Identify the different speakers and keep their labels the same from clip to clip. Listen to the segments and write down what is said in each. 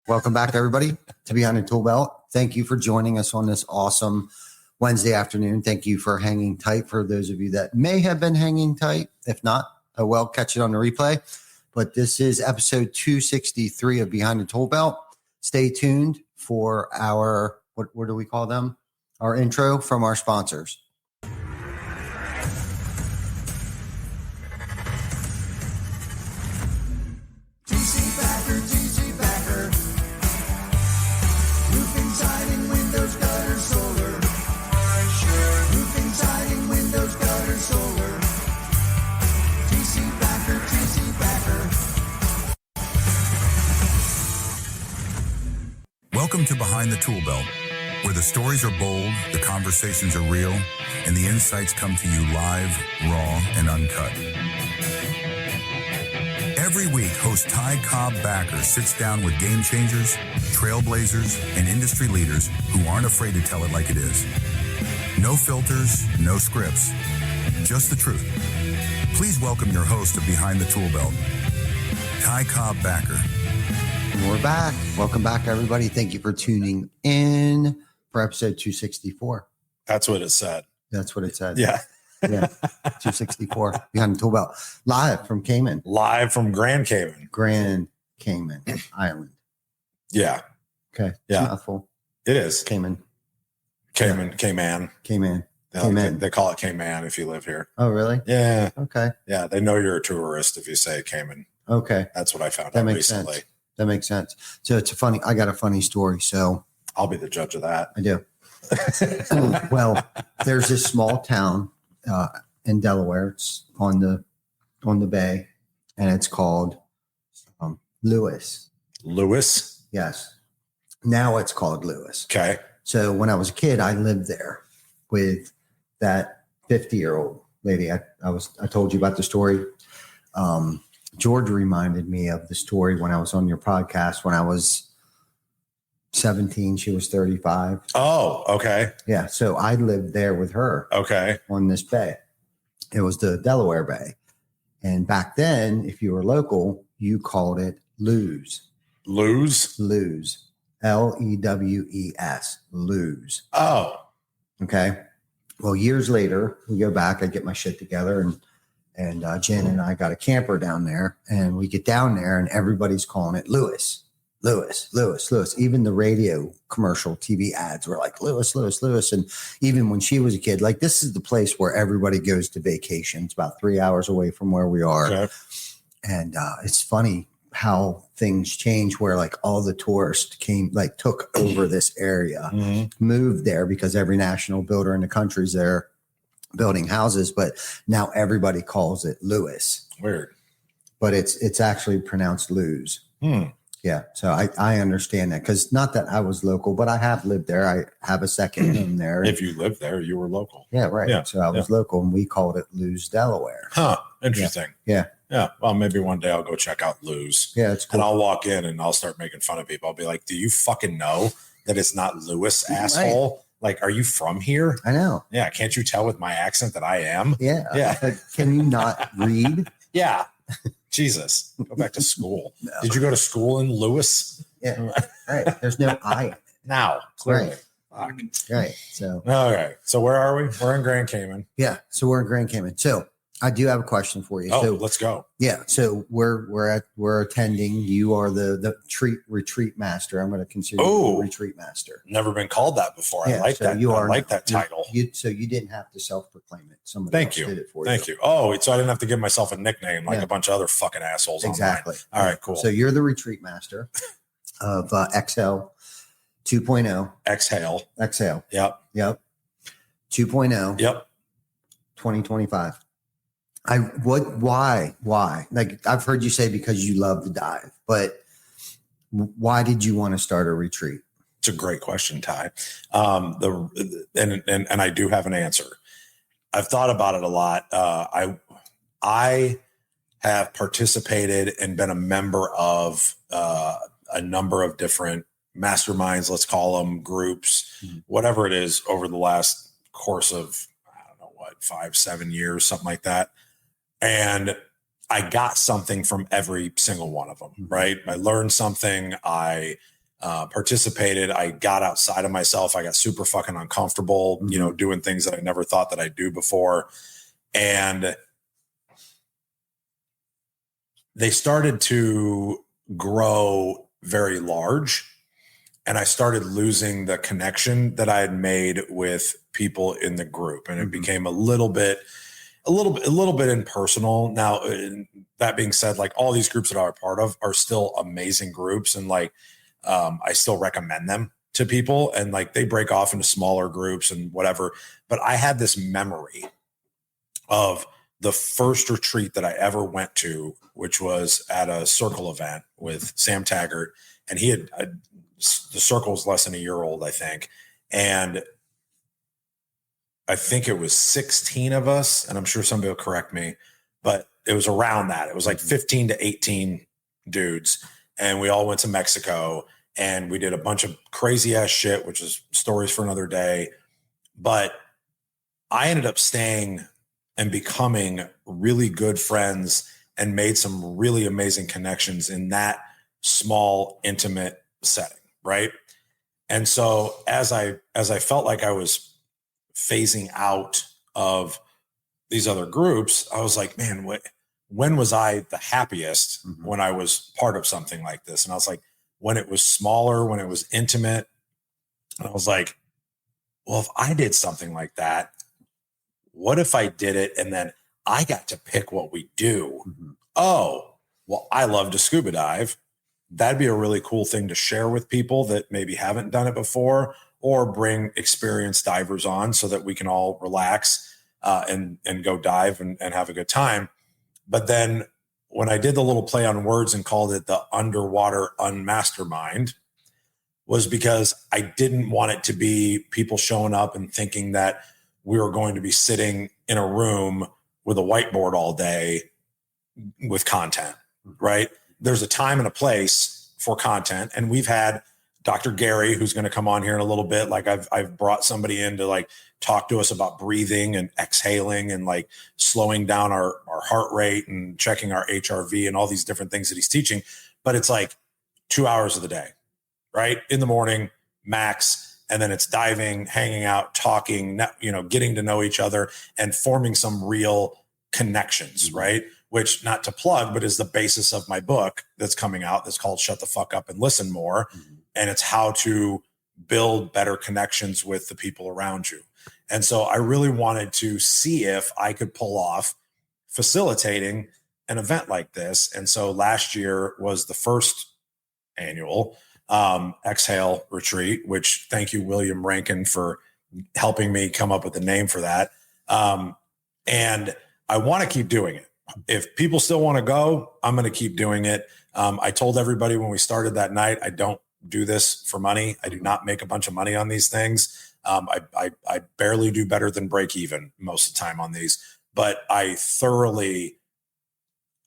Speaker 1: Welcome back, everybody, to Behind the Tool Belt. Thank you for joining us on this awesome Wednesday afternoon. Thank you for hanging tight for those of you that may have been hanging tight. If not, oh well, catch it on the replay. But this is episode 263 of Behind the Tool Belt. Stay tuned for our, what do we call them? Our intro from our sponsors.
Speaker 2: Welcome to Behind the Tool Belt, where the stories are bold, the conversations are real, and the insights come to you live, raw, and uncut. Every week, host Ty Cobb Backer sits down with game changers, trailblazers, and industry leaders who aren't afraid to tell it like it is. No filters, no scripts, just the truth. Please welcome your host of Behind the Tool Belt, Ty Cobb Backer.
Speaker 1: We're back. Welcome back, everybody. Thank you for tuning in for episode 264.
Speaker 3: That's what it said.
Speaker 1: That's what it said.
Speaker 3: Yeah.
Speaker 1: Yeah. 264 Behind the Tool Belt. Live from Cayman.
Speaker 3: Live from Grand Cayman.
Speaker 1: Grand Cayman Island.
Speaker 3: Yeah.
Speaker 1: Okay.
Speaker 3: Yeah.
Speaker 1: Mouthful.
Speaker 3: It is.
Speaker 1: Cayman.
Speaker 3: Cayman. Cayman.
Speaker 1: Cayman.
Speaker 3: They call it Cayman if you live here.
Speaker 1: Oh, really?
Speaker 3: Yeah.
Speaker 1: Okay.
Speaker 3: Yeah. They know you're a tourist if you say Cayman.
Speaker 1: Okay.
Speaker 3: That's what I found
Speaker 1: That
Speaker 3: out
Speaker 1: makes
Speaker 3: recently.
Speaker 1: sense. That makes sense. So I got a funny story. So
Speaker 3: I'll be the judge of that.
Speaker 1: I do. Well, there's this small town in Delaware. It's on the bay, and it's called Lewis.
Speaker 3: Lewis.
Speaker 1: Yes. Now it's called Lewis.
Speaker 3: Okay.
Speaker 1: So when I was a kid, I lived there with that 50-year-old lady. I told you about the story. George reminded me of the story when I was on your podcast when I was 17. She was 35.
Speaker 3: Oh, okay.
Speaker 1: Yeah. So I lived there with her.
Speaker 3: Okay.
Speaker 1: On this bay. It was the Delaware Bay. And back then, if you were local, you called it Lewes.
Speaker 3: Lewes?
Speaker 1: Lewes. Lewes. Lewes.
Speaker 3: Oh.
Speaker 1: Okay. Well, years later, we go back, I get my shit together, and Jen and I got a camper down there, and we get down there and everybody's calling it Lewis. Even the radio commercial TV ads were like Lewis. And even when she was a kid, like this is the place where everybody goes to vacation. It's about 3 hours away from where we are. Okay. And it's funny how things change where like all the tourists took over this area, moved there because every national builder in the country's there building houses, but now everybody calls it Lewis.
Speaker 3: Weird.
Speaker 1: But it's actually pronounced Lewes. Yeah. So I understand that because not that I was local, but I have lived there. I have a second home there.
Speaker 3: If you lived there, you were local.
Speaker 1: Yeah, right. Yeah. So I was local and we called it Lewes, Delaware.
Speaker 3: Huh. Interesting.
Speaker 1: Yeah.
Speaker 3: Yeah. Well, maybe one day I'll go check out Lewes.
Speaker 1: Yeah, it's cool.
Speaker 3: And I'll walk in and I'll start making fun of people. I'll be like, do you fucking know that it's not Lewis, asshole? Right. Like, are you from here?
Speaker 1: I know.
Speaker 3: Yeah. Can't you tell with my accent that I am?
Speaker 1: Yeah.
Speaker 3: Yeah.
Speaker 1: Can you not read?
Speaker 3: Yeah. Jesus. Go back to school. No. Did you go to school in Lewis?
Speaker 1: Yeah. Right. There's no I.
Speaker 3: Now, clearly.
Speaker 1: Right. Right. So.
Speaker 3: Okay. So where are we? We're in Grand Cayman.
Speaker 1: Yeah. So we're in Grand Cayman. So I do have a question for you.
Speaker 3: Oh,
Speaker 1: so,
Speaker 3: let's go.
Speaker 1: Yeah. So we're attending. You are the retreat master. I'm going to consider you the retreat master.
Speaker 3: Never been called that before.
Speaker 1: Yeah,
Speaker 3: I like
Speaker 1: so
Speaker 3: that.
Speaker 1: You are,
Speaker 3: I like that title.
Speaker 1: So you didn't have to self-proclaim it. Somebody
Speaker 3: Thank
Speaker 1: else
Speaker 3: you.
Speaker 1: did it for
Speaker 3: Thank you. Oh, so I didn't have to give myself a nickname like a bunch of other fucking assholes.
Speaker 1: Exactly.
Speaker 3: Online. All right, cool.
Speaker 1: So you're the retreat master of Exhale 2.0.
Speaker 3: Exhale. Yep.
Speaker 1: 2.0.
Speaker 3: Yep.
Speaker 1: 2025. Why? Like I've heard you say because you love to dive, but why did you want to start a retreat?
Speaker 3: It's a great question, Ty. And I do have an answer. I've thought about it a lot. I have participated and been a member of a number of different masterminds, let's call them groups, whatever it is, over the last course of, 5-7 years, something like that. And I got something from every single one of them, right? I learned something. I participated. I got outside of myself. I got super fucking uncomfortable, doing things that I never thought that I'd do before. And they started to grow very large. And I started losing the connection that I had made with people in the group. And it became a little bit impersonal. Now, that being said, like all these groups that I'm a part of are still amazing groups. And like, I still recommend them to people, and like they break off into smaller groups and whatever. But I had this memory of the first retreat that I ever went to, which was at a circle event with Sam Taggart. And he had, the circle was less than a year old, I think. And I think it was 16 of us, and I'm sure somebody will correct me, but it was around that. It was like 15 to 18 dudes. And we all went to Mexico, and we did a bunch of crazy ass shit, which is stories for another day. But I ended up staying and becoming really good friends and made some really amazing connections in that small, intimate setting. Right. And so as I felt like I was phasing out of these other groups, I was like, man, when was I the happiest when I was part of something like this? And I was like, when it was smaller, when it was intimate. And I was like, well, if I did something like that, what if I did it and then I got to pick what we do? Oh, well, I love to scuba dive. That'd be a really cool thing to share with people that maybe haven't done it before, or bring experienced divers on so that we can all relax and go dive and have a good time. But then when I did the little play on words and called it the underwater unmastermind, was because I didn't want it to be people showing up and thinking that we were going to be sitting in a room with a whiteboard all day with content, right? There's a time and a place for content. And we've had Dr. Gary, who's going to come on here in a little bit. Like I've brought somebody in to like talk to us about breathing and exhaling and like slowing down our heart rate and checking our HRV and all these different things that he's teaching. But it's like 2 hours of the day, right? In the morning, max. And then it's diving, hanging out, talking, getting to know each other and forming some real connections, right? Which, not to plug, but is the basis of my book that's coming out that's called Shut the Fuck Up and Listen More. And it's how to build better connections with the people around you. And so I really wanted to see if I could pull off facilitating an event like this. And so last year was the first annual Exhale retreat, which thank you, William Rankin, for helping me come up with the name for that. And I want to keep doing it. If people still want to go, I'm going to keep doing it. I told everybody when we started that night, I don't do this for money. I do not make a bunch of money on these things. I barely do better than break even most of the time on these, but I thoroughly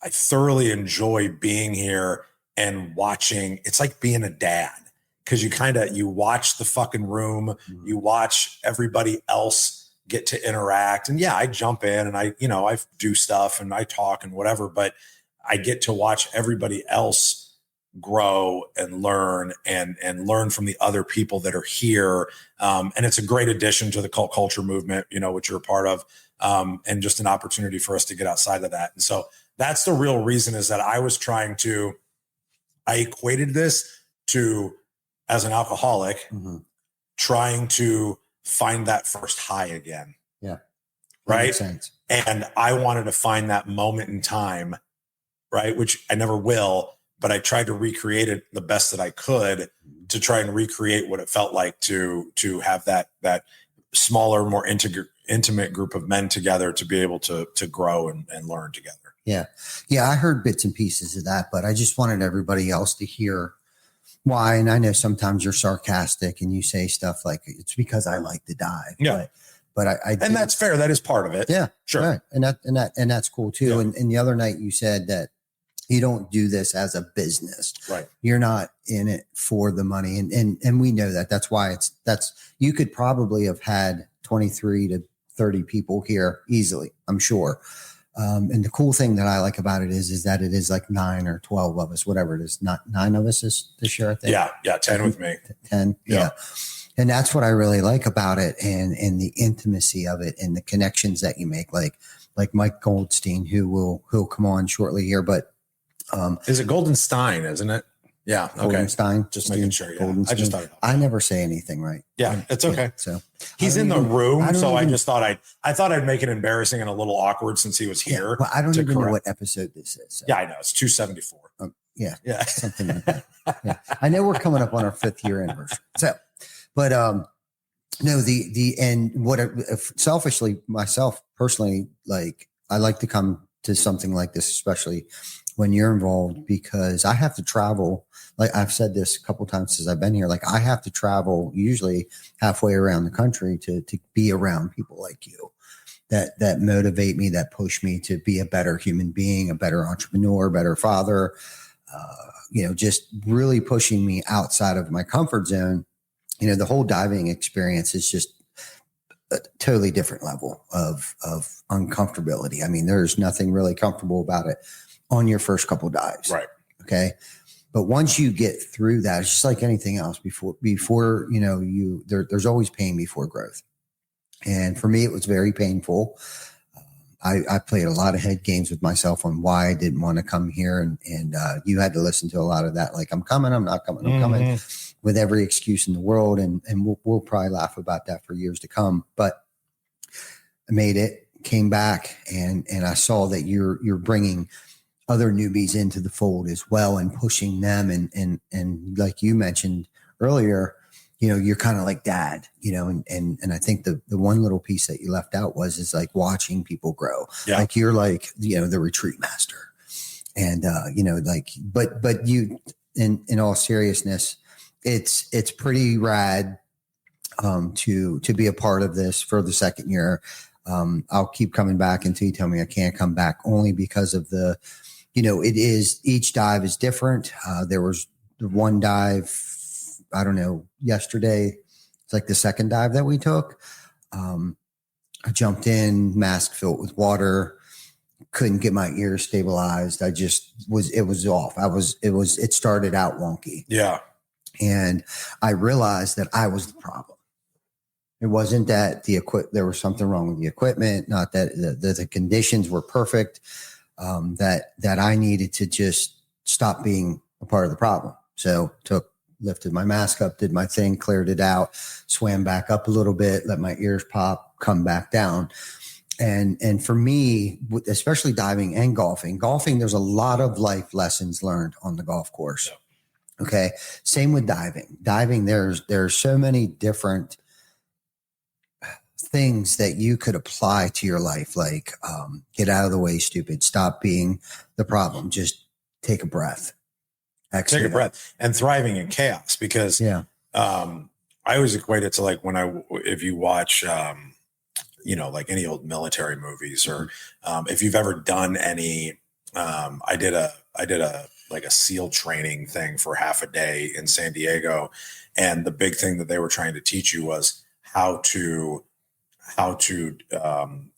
Speaker 3: enjoy being here and watching. It's like being a dad, because you watch the fucking room, you watch everybody else get to interact. And yeah, I jump in and I do stuff and I talk and whatever, but I get to watch everybody else grow and learn and learn from the other people that are here. And it's a great addition to the cult culture movement, which you're a part of, and just an opportunity for us to get outside of that. And so that's the real reason, is that I equated this to, as an alcoholic, trying to find that first high again.
Speaker 1: Yeah.
Speaker 3: Right.
Speaker 1: Makes sense.
Speaker 3: And I wanted to find that moment in time, right? Which I never will, but I tried to recreate it the best that I could to try and recreate what it felt like to have that smaller, more intimate group of men together to be able to grow and learn together.
Speaker 1: Yeah. Yeah. I heard bits and pieces of that, but I just wanted everybody else to hear why. And I know sometimes you're sarcastic and you say stuff like, it's because I like to dive.
Speaker 3: Yeah.
Speaker 1: But
Speaker 3: and that's fair. That is part of it.
Speaker 1: Yeah.
Speaker 3: Sure.
Speaker 1: Right. And that's cool too.
Speaker 3: Yeah.
Speaker 1: And the other night you said that you don't do this as a business.
Speaker 3: Right.
Speaker 1: You're not in it for the money. And we know that. That's why you could probably have had 23 to 30 people here easily, I'm sure. And the cool thing that I like about it is that it is like 9 or 12 of us, whatever it is, not 9 of us this year, I think.
Speaker 3: Yeah. 10 with me.
Speaker 1: 10. Yeah. And that's what I really like about it, and the intimacy of it and the connections that you make, like Mike Goldstein, who'll come on shortly here, but
Speaker 3: is it Goldenstein, isn't it? Yeah. Okay.
Speaker 1: Goldenstein.
Speaker 3: Just making sure. Yeah. I just thought
Speaker 1: I never say anything right.
Speaker 3: Yeah, it's okay.
Speaker 1: Yeah, so
Speaker 3: he's in the room, I just thought I'd make it embarrassing and a little awkward since he was here.
Speaker 1: Yeah, well, I don't even know what episode this is. So.
Speaker 3: Yeah, I know. It's 274.
Speaker 1: Yeah. Something like that. Yeah. I know we're coming up on our 5th year anniversary. So, but no, and what selfishly, myself personally, like, I like to come to something like this, especially when you're involved, because I have to travel. Like I've said this a couple of times since I've been here, like I have to travel usually halfway around the country to be around people like you that motivate me, that push me to be a better human being, a better entrepreneur, better father, just really pushing me outside of my comfort zone. The whole diving experience is just a totally different level of uncomfortability. I mean, there's nothing really comfortable about it on your first couple of dives.
Speaker 3: Right.
Speaker 1: Okay. But once you get through that, it's just like anything else before, there's always pain before growth. And for me, it was very painful. I played a lot of head games with myself on why I didn't want to come here. And you had to listen to a lot of that. Like, I'm coming, I'm not coming, I'm coming, with every excuse in the world. And we'll probably laugh about that for years to come. But I made it, came back, and I saw that you're bringing other newbies into the fold as well, and pushing them. And like you mentioned earlier, you're kind of like dad, and I think the one little piece that you left out is like watching people grow. Yeah. Like you're like, the retreat master, and, but you, in all seriousness, it's pretty rad, to be a part of this for the second year. I'll keep coming back until you tell me I can't come back, only because of it is, each dive is different. There was one dive, I don't know, yesterday. It's like the second dive that we took. I jumped in, mask filled with water, couldn't get my ears stabilized. It was off. It started out wonky.
Speaker 3: Yeah.
Speaker 1: And I realized that I was the problem. It wasn't that there was something wrong with the equipment, not that the conditions were perfect, that I needed to just stop being a part of the problem. So lifted my mask up, did my thing, cleared it out, swam back up a little bit, let my ears pop, come back down. And for me, especially diving and golfing, there's a lot of life lessons learned on the golf course. Yeah. Okay. Same with diving. There's so many different things that you could apply to your life. Like, get out of the way, stupid. Stop being the problem. Just take a breath.
Speaker 3: Take a breath, and thriving in chaos, because I always equate it to like if you watch, like any old military movies, or if you've ever done any, I did a like a SEAL training thing for half a day in San Diego. And the big thing that they were trying to teach you was how to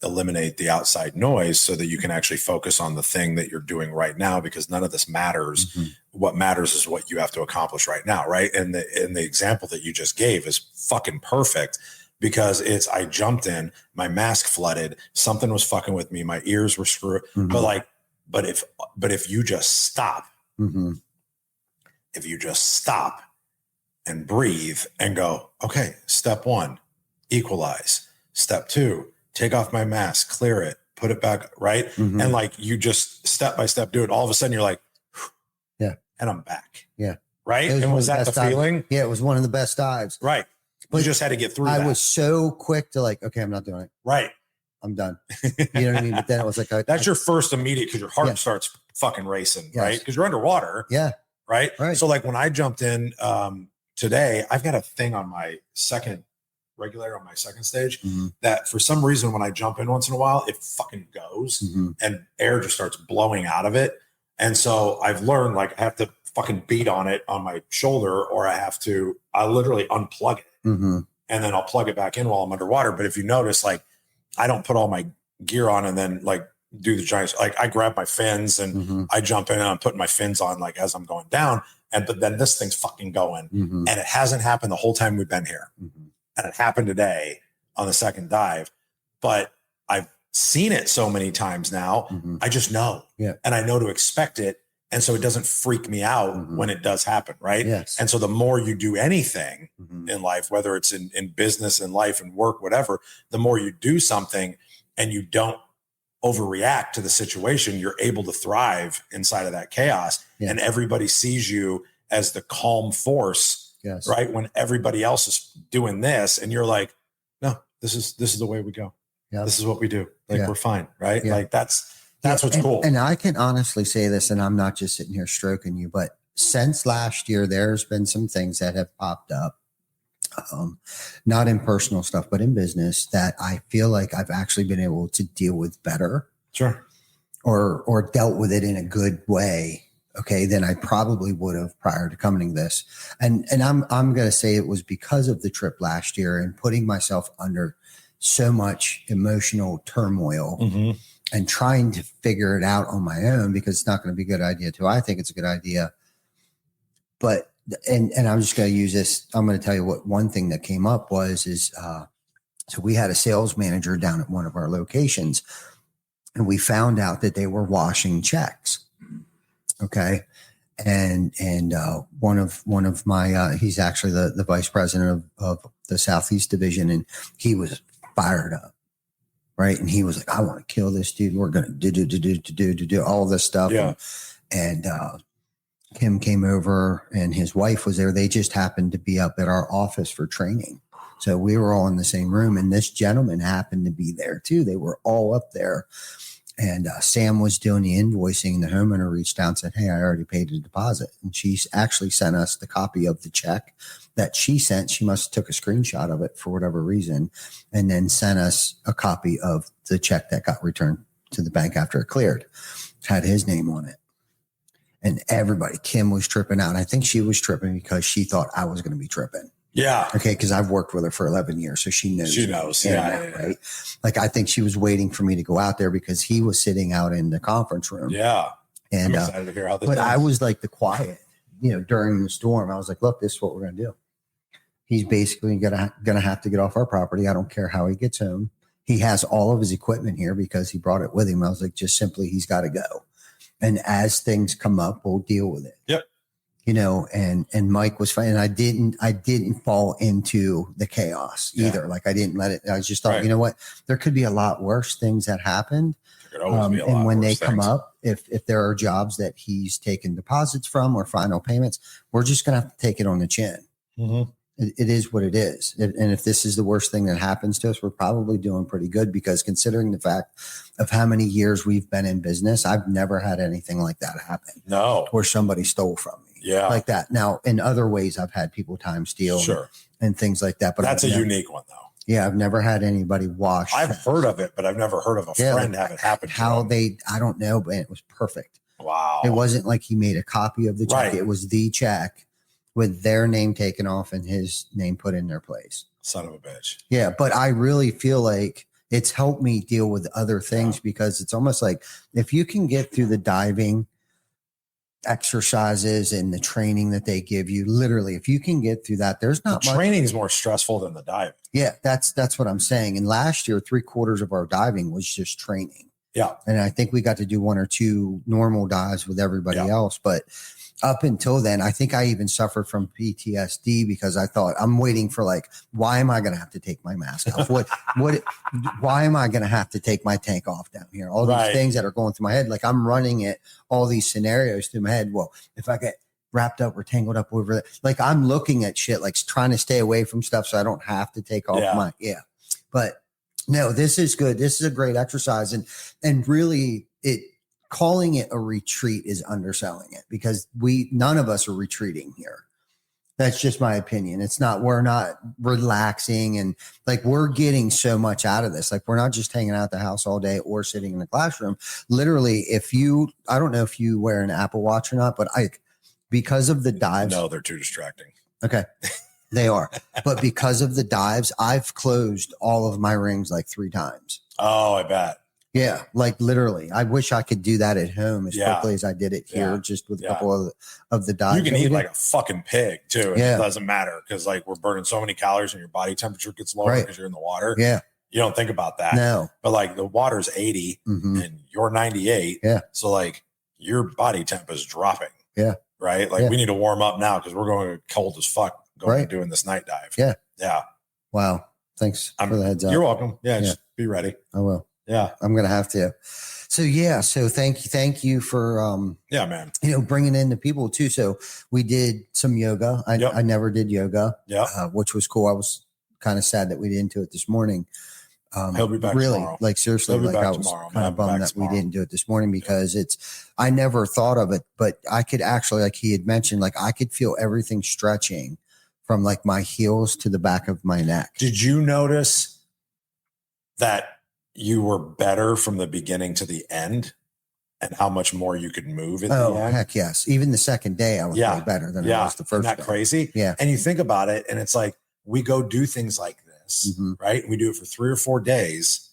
Speaker 3: eliminate the outside noise so that you can actually focus on the thing that you're doing right now, because none of this matters. Mm-hmm. What matters is what you have to accomplish right now. Right. And the example that you just gave is fucking perfect, because I jumped in, my mask flooded, something was fucking with me, my ears were screwed. Mm-hmm. But if you just stop, mm-hmm. if you just stop and breathe and go, okay, step 1, equalize. Step 2, take off my mask, clear it, put it back, right? Mm-hmm. And like, you just step by step do it. All of a sudden you're like, yeah, and I'm back.
Speaker 1: Yeah.
Speaker 3: Right. And was that the feeling?
Speaker 1: Dives. Yeah, it was one of the best dives.
Speaker 3: Right. But you just had to get through that.
Speaker 1: I was so quick to like, okay, I'm not doing it.
Speaker 3: Right.
Speaker 1: I'm done. You know what I mean? But then it was like,
Speaker 3: that's your first immediate, because your heart starts fucking racing, right? Because you're underwater.
Speaker 1: Yeah.
Speaker 3: Right. So like when I jumped in today, I've got a thing on my second regulator on my second stage, mm-hmm. that for some reason, when I jump in once in a while, it fucking goes, mm-hmm. and air just starts blowing out of it. And so I've learned, like, I have to fucking beat on it on my shoulder, or I literally unplug it, mm-hmm. and then I'll plug it back in while I'm underwater. But if you notice, like, I don't put all my gear on and then like do the giant, like I grab my fins and I jump in and I'm putting my fins on like as I'm going down. But then this thing's fucking going and it hasn't happened the whole time we've been here. And it happened today on the second dive, but I've seen it so many times now. I just know, and I know to expect it. And so it doesn't freak me out when it does happen. Right.
Speaker 1: Yes.
Speaker 3: And so the more you do anything in life, whether it's in business and life and work, whatever, the more you do something and you don't overreact to the situation, you're able to thrive inside of that chaos. And everybody sees you as the calm force, right? When everybody else is doing this and you're like, no, this is the way we go. This is what we do. Like we're fine. Right. Like that's what's cool.
Speaker 1: And I can honestly say this, and I'm not just sitting here stroking you, but since last year, there's been some things that have popped up. Not in personal stuff, but in business that I feel like I've actually been able to deal with better.
Speaker 3: Sure.
Speaker 1: Or dealt with it in a good way. Okay. Than I probably would have prior to coming to this. And I'm going to say it was because of the trip last year and putting myself under so much emotional turmoil and trying to figure it out on my own, because it's not going to be a good idea too. I think it's a good idea, but and I'm just going to use this. I'm going to tell you what one thing that came up is so we had a sales manager down at one of our locations and we found out that they were washing checks. Okay. And one of my, he's actually the vice president of the Southeast division. And he was fired up. Right. And he was like, I want to kill this dude. We're going to do all this stuff.
Speaker 3: Yeah.
Speaker 1: And Kim came over and his wife was there. They just happened to be up at our office for training. So we were all in the same room and this gentleman happened to be there too. They were all up there and Sam was doing the invoicing. The homeowner reached out and said, hey, I already paid the deposit. And she actually sent us the copy of the check that she sent. She must have took a screenshot of it for whatever reason and then sent us a copy of the check that got returned to the bank after it cleared. It had his name on it. And everybody, Kim was tripping out. I think she was tripping because she thought I was going to be tripping.
Speaker 3: Yeah.
Speaker 1: Okay. Because I've worked with her for 11 years. So she knows.
Speaker 3: She knows. Yeah.
Speaker 1: Right. Like I think she was waiting for me to go out there because he was sitting out in the conference room.
Speaker 3: Yeah.
Speaker 1: And
Speaker 3: I'm excited to hear how this
Speaker 1: but
Speaker 3: goes.
Speaker 1: I was like the quiet, during the storm. I was like, look, this is what we're going to do. He's basically going to have to get off our property. I don't care how he gets home. He has all of his equipment here because he brought it with him. I was like, just simply, he's got to go. And as things come up, we'll deal with it.
Speaker 3: Yep.
Speaker 1: And Mike was fine. And I didn't fall into the chaos either. Like I didn't let it, I just thought, you know what, there could be a lot worse things that happened. And when they come up, if there are jobs that he's taken deposits from or final payments, we're just going to have to take it on the chin. It is what it is. And if this is the worst thing that happens to us, we're probably doing pretty good because considering the fact of how many years we've been in business, I've never had anything like that happen.
Speaker 3: No.
Speaker 1: Where somebody stole from me.
Speaker 3: Yeah.
Speaker 1: Like that. Now, in other ways, I've had people time steal and things like that. But
Speaker 3: that's a unique one, though.
Speaker 1: Yeah. I've never had anybody wash.
Speaker 3: I've heard of it, but I've never heard of a friend have it happen.
Speaker 1: I don't know, but it was perfect.
Speaker 3: Wow.
Speaker 1: It wasn't like he made a copy of the check.
Speaker 3: Right.
Speaker 1: It was the check with their name taken off and his name put in their place.
Speaker 3: Son of a bitch.
Speaker 1: Yeah. But I really feel like it's helped me deal with other things because it's almost like if you can get through the diving exercises and the training that they give you, literally, if you can get through that, there's not much.
Speaker 3: Training is more stressful than the diving.
Speaker 1: Yeah. That's what I'm saying. And last year, 3/4 of our diving was just training.
Speaker 3: Yeah.
Speaker 1: And I think we got to do 1 or 2 normal dives with everybody else. But up until then, I think I even suffered from PTSD because I thought I'm waiting for why am I going to have to take my mask off? Why am I going to have to take my tank off down here? All these things that are going through my head. Like I'm running it, all these scenarios through my head. Well, if I get wrapped up or tangled up over that, like I'm looking at shit, like trying to stay away from stuff so I don't have to take off But no, this is good. This is a great exercise. And really calling it a retreat is underselling it because none of us are retreating here. That's just my opinion. We're not relaxing and we're getting so much out of this. Like we're not just hanging out at the house all day or sitting in the classroom. Literally, I don't know if you wear an Apple Watch or not, but because of the dives.
Speaker 3: No, they're too distracting.
Speaker 1: Okay. They are. But because of the dives, I've closed all of my rings 3 times.
Speaker 3: Oh, I bet.
Speaker 1: Yeah, like literally. I wish I could do that at home as quickly as I did it here, just with a couple of the diets.
Speaker 3: You can eat like a fucking pig too. And
Speaker 1: Yeah.
Speaker 3: it doesn't matter because like we're burning so many calories and your body temperature gets lower because you're in the water.
Speaker 1: Yeah.
Speaker 3: You don't think about that.
Speaker 1: No.
Speaker 3: But like the water's 80 and you're 98.
Speaker 1: Yeah.
Speaker 3: So like your body temp is dropping.
Speaker 1: Yeah.
Speaker 3: Right. Like we need to warm up now because we're going cold as fuck going and doing this night dive.
Speaker 1: Yeah.
Speaker 3: Yeah.
Speaker 1: Wow. Thanks for the heads up.
Speaker 3: You're welcome. Yeah. Just be ready.
Speaker 1: I will.
Speaker 3: Yeah.
Speaker 1: I'm going to have to. So thank you for,
Speaker 3: yeah, man,
Speaker 1: bringing in the people too. So we did some yoga. I never did yoga, which was cool. I was kind of sad that we didn't do it this morning.
Speaker 3: He'll be back
Speaker 1: really
Speaker 3: tomorrow.
Speaker 1: Like seriously, like I was kind of bummed that we didn't do it this morning because I never thought of it, but I could actually, like he had mentioned, like I could feel everything stretching from like my heels to the back of my neck.
Speaker 3: Did you notice that you were better from the beginning to the end and how much more you could move at the end?
Speaker 1: Heck yes. Even the second day I was way better than I was the first
Speaker 3: Isn't that
Speaker 1: day.
Speaker 3: Crazy?
Speaker 1: Yeah.
Speaker 3: And you think about it and it's like, we go do things like this, right? We do it for 3 or 4 days.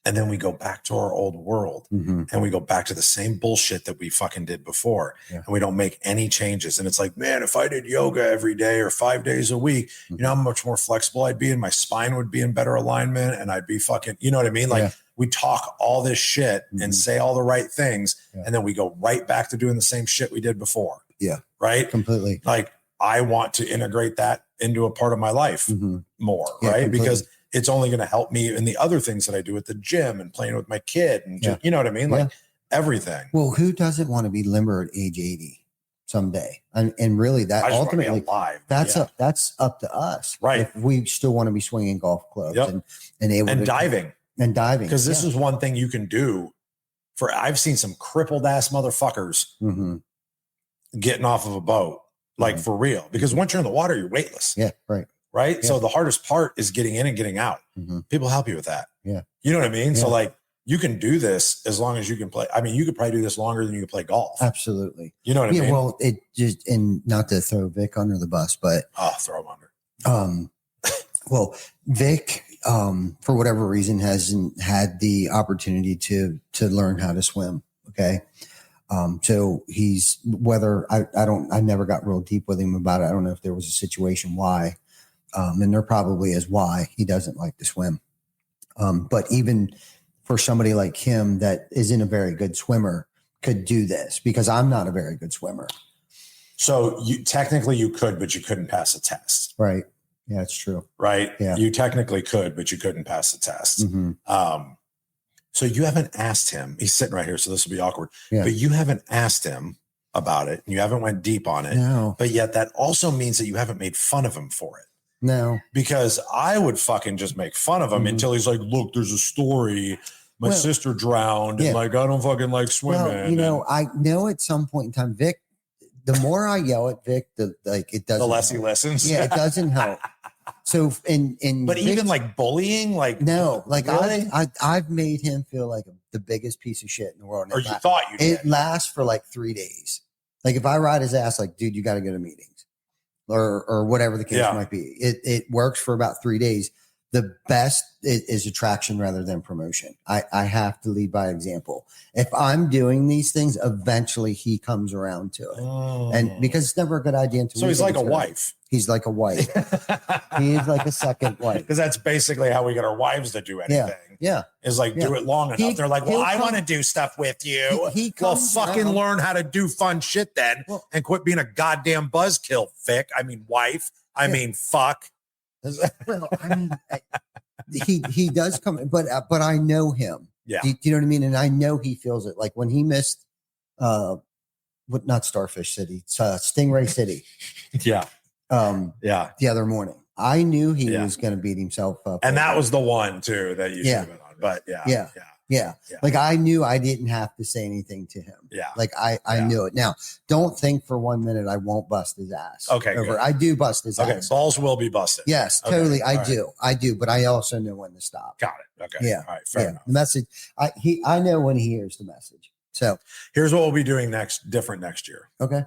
Speaker 3: And then we go back to our old world and we go back to the same bullshit that we fucking did before. And we don't make any changes. And it's like, man, if I did yoga every day or 5 days a week, you know how much more flexible I'd be and my spine would be in better alignment and I'd be fucking, you know what I mean? Like we talk all this shit and say all the right things. And then we go right back to doing the same shit we did before.
Speaker 1: Yeah.
Speaker 3: Right.
Speaker 1: Completely.
Speaker 3: Like I want to integrate that into a part of my life more. Right.
Speaker 1: Completely.
Speaker 3: Because it's only going to help me in the other things that I do at the gym and playing with my kid and just, you know what I mean? Like everything.
Speaker 1: Well, who doesn't want to be limber at age 80 someday? And really that ultimately that's up to us.
Speaker 3: Right.
Speaker 1: If we still want to be swinging golf clubs and able to
Speaker 3: diving.
Speaker 1: And diving.
Speaker 3: Because this is one thing you can do for, I've seen some crippled ass motherfuckers getting off of a boat, like for real, because once you're in the water, you're weightless.
Speaker 1: Yeah. Right.
Speaker 3: Right. Yeah. So the hardest part is getting in and getting out. People help you with that.
Speaker 1: Yeah.
Speaker 3: You know what I mean? Yeah. So like you can do this as long as you can play. I mean, you could probably do this longer than you could play golf.
Speaker 1: Absolutely.
Speaker 3: You know what I mean?
Speaker 1: Well, it just, and not to throw Vic under the bus, but
Speaker 3: throw him under.
Speaker 1: Well, Vic, for whatever reason, hasn't had the opportunity to learn how to swim. Okay. So he's I never got real deep with him about it. I don't know if there was a situation why. And there probably is why he doesn't like to swim. But even for somebody like him that isn't a very good swimmer could do this because I'm not a very good swimmer.
Speaker 3: So you technically you could, but you couldn't pass a test.
Speaker 1: Right. Yeah, it's true.
Speaker 3: Right.
Speaker 1: Yeah.
Speaker 3: You technically could, but you couldn't pass the test. So you haven't asked him, he's sitting right here. So this will be awkward, but you haven't asked him about it and you haven't went deep on it.
Speaker 1: No.
Speaker 3: But yet that also means that you haven't made fun of him for it.
Speaker 1: No,
Speaker 3: because I would fucking just make fun of him until he's like, look, there's a story. My sister drowned and like, I don't fucking like swimming.
Speaker 1: Well, I know at some point in time, Vic, the more I yell at Vic, it doesn't.
Speaker 3: The less he listens.
Speaker 1: Yeah, it doesn't help. So
Speaker 3: but even like bullying, like
Speaker 1: no, like
Speaker 3: really?
Speaker 1: I've made him feel like the biggest piece of shit in the world.
Speaker 3: Or you thought you did.
Speaker 1: It lasts for like 3 days. Like if I ride his ass, like, dude, you got to go to meetings. Or whatever the case might be. It works for about 3 days. The best is attraction rather than promotion. I have to lead by example. If I'm doing these things, eventually he comes around to it. And because it's never a good idea.
Speaker 3: So he's like a wife.
Speaker 1: He's like a wife. He is like a second wife.
Speaker 3: Because that's basically how we get our wives to do anything.
Speaker 1: Yeah.
Speaker 3: Is like do it long enough. They're like, well, I want to do stuff with you. Well, fucking learn how to do fun shit then and quit being a goddamn buzzkill, Vic. I mean, wife. I mean, fuck.
Speaker 1: Well, I mean, he does come, but I know him.
Speaker 3: Yeah.
Speaker 1: Do you know what I mean? And I know he feels it. Like when he missed, not Starfish City, it's Stingray City.
Speaker 3: Yeah.
Speaker 1: The other morning, I knew he was going to beat himself up.
Speaker 3: And that was the one too that you should have been on. But yeah.
Speaker 1: Like I knew I didn't have to say anything to him.
Speaker 3: Yeah.
Speaker 1: Like I knew it. Now, don't think for 1 minute I won't bust his ass.
Speaker 3: Okay. Good.
Speaker 1: I do bust his ass.
Speaker 3: Okay. Balls will be busted.
Speaker 1: Yes, totally. I do. But I also know when to stop.
Speaker 3: Got it. Okay.
Speaker 1: Yeah.
Speaker 3: All right. Fair enough.
Speaker 1: The message. I know when he hears the message. So
Speaker 3: here's what we'll be doing different next year.
Speaker 1: Okay.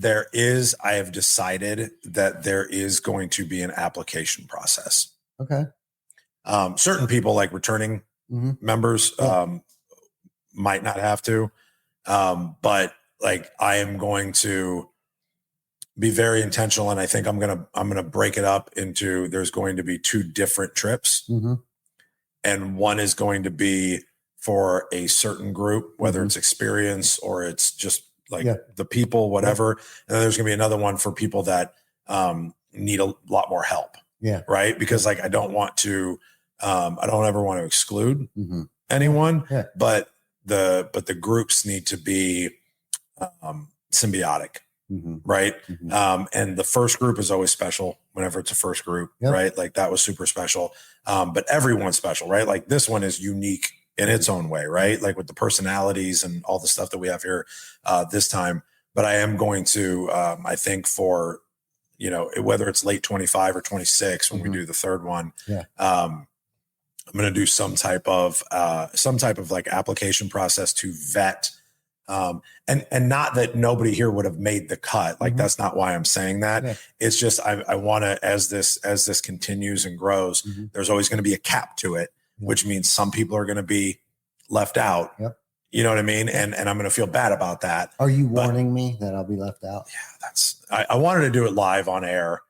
Speaker 3: I have decided that there is going to be an application process.
Speaker 1: Okay.
Speaker 3: Certain people like returning members might not have to. But like, I am going to be very intentional. And I think I'm going to break it up into, there's going to be 2 different trips. And one is going to be for a certain group, whether it's experience or it's just like the people, whatever. And then there's going to be another one for people that need a lot more help. Right. Because like, I don't want to, I don't ever want to exclude anyone, but the groups need to be symbiotic. Right. And the first group is always special whenever it's a first group, right? Like that was super special. But everyone's special, right? Like this one is unique in its own way, right? Like with the personalities and all the stuff that we have here this time. But I am going to, I think for, you know, whether it's late 25 or 26, when we do the third one, I'm going to do some type of like application process to vet. And not that nobody here would have made the cut. Like that's not why I'm saying that. It's just, I want to, as this continues and grows, there's always going to be a cap to it, which means some people are going to be left out. You know what I mean? And I'm going to feel bad about that.
Speaker 1: Are you warning me that I'll be left out?
Speaker 3: Yeah, I wanted to do it live on air.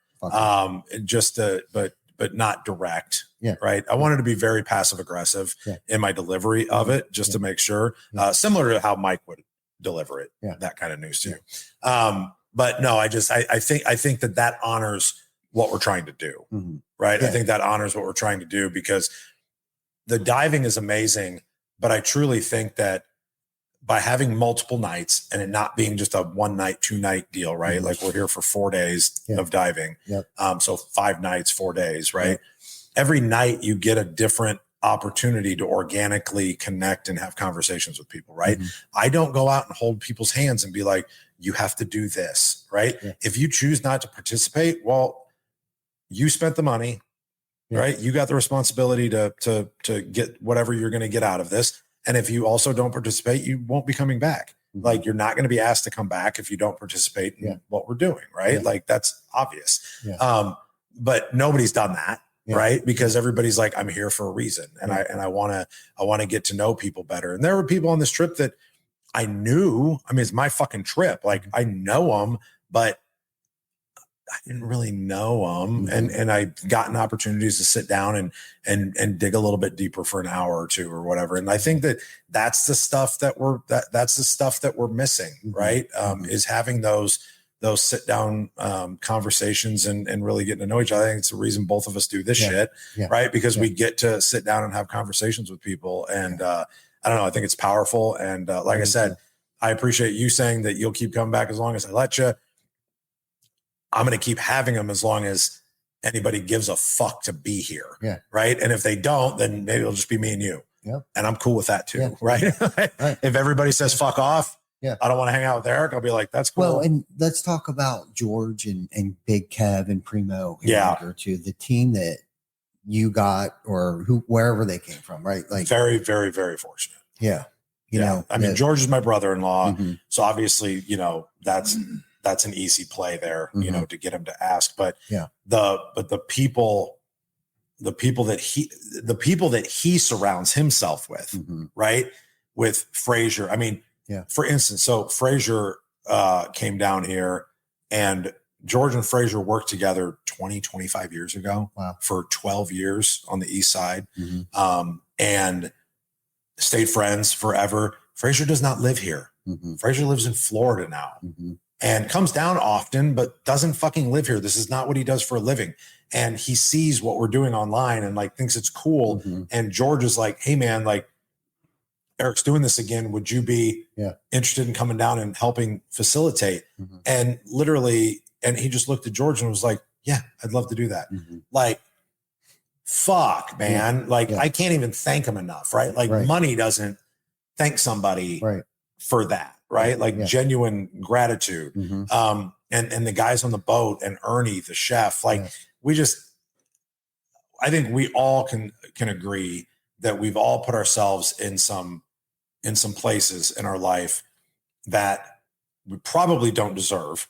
Speaker 3: Just but not direct. Right. I wanted to be very passive aggressive in my delivery of it, just to make sure, similar to how Mike would deliver it, that kind of news to you. But no, I think that honors what we're trying to do. Right. I think that honors what we're trying to do, because the diving is amazing, but I truly think that by having multiple nights and it not being just a 1 night, 2 night deal, right? Like we're here for 4 days of diving. So 5 nights, 4 days, right? Every night you get a different opportunity to organically connect and have conversations with people, right? I don't go out and hold people's hands and be like, you have to do this, right? If you choose not to participate, well, you spent the money, right? You got the responsibility to get whatever you're going to get out of this. And if you also don't participate, you won't be coming back. Like you're not going to be asked to come back if you don't participate in what we're doing, right? Like that's obvious. But nobody's done that. Right. Because everybody's like, I'm here for a reason. And I want to get to know people better. And there were people on this trip that I knew. I mean, it's my fucking trip. Like I know them, but I didn't really know them. And I've gotten opportunities to sit down and dig a little bit deeper for an hour or 2 or whatever. And I think that's the stuff that we're missing, right? Is having those sit down conversations and really getting to know each other. I think it's the reason both of us do this shit, right? Because we get to sit down and have conversations with people. And I don't know, I think it's powerful. And like I said, I appreciate you saying that you'll keep coming back as long as I let you. I'm going to keep having them as long as anybody gives a fuck to be here. Right. And if they don't, then maybe it'll just be me and you. And I'm cool with that too. Right. If everybody says fuck off, I don't want to hang out with Eric, I'll be like, that's cool.
Speaker 1: Well, and let's talk about George and Big Kev and Primo and to the team that you got, or wherever they came from, right? Like
Speaker 3: very, very, very fortunate. You know, I mean, George is my brother-in-law. So obviously, you know, that's an easy play there, you know, to get him to ask. But the people that he surrounds himself with, right? With Frazier. I mean, for instance, so Frazier came down here, and George and Frazier worked together 25 years ago for 12 years on the East Side, and stayed friends forever. Frazier does not live here. Frazier lives in Florida now. And comes down often, but doesn't fucking live here. This is not what he does for a living. And he sees what we're doing online and like thinks it's cool. And George is like, hey man, like Eric's doing this again. Would you be interested in coming down and helping facilitate? And literally, and he just looked at George and was like, yeah, I'd love to do that. Like, fuck, man. Like I can't even thank him enough, right? Like money doesn't thank somebody for that. Right. Like genuine gratitude. And the guys on the boat and Ernie, the chef, like I think we all can agree that we've all put ourselves in some places in our life that we probably don't deserve,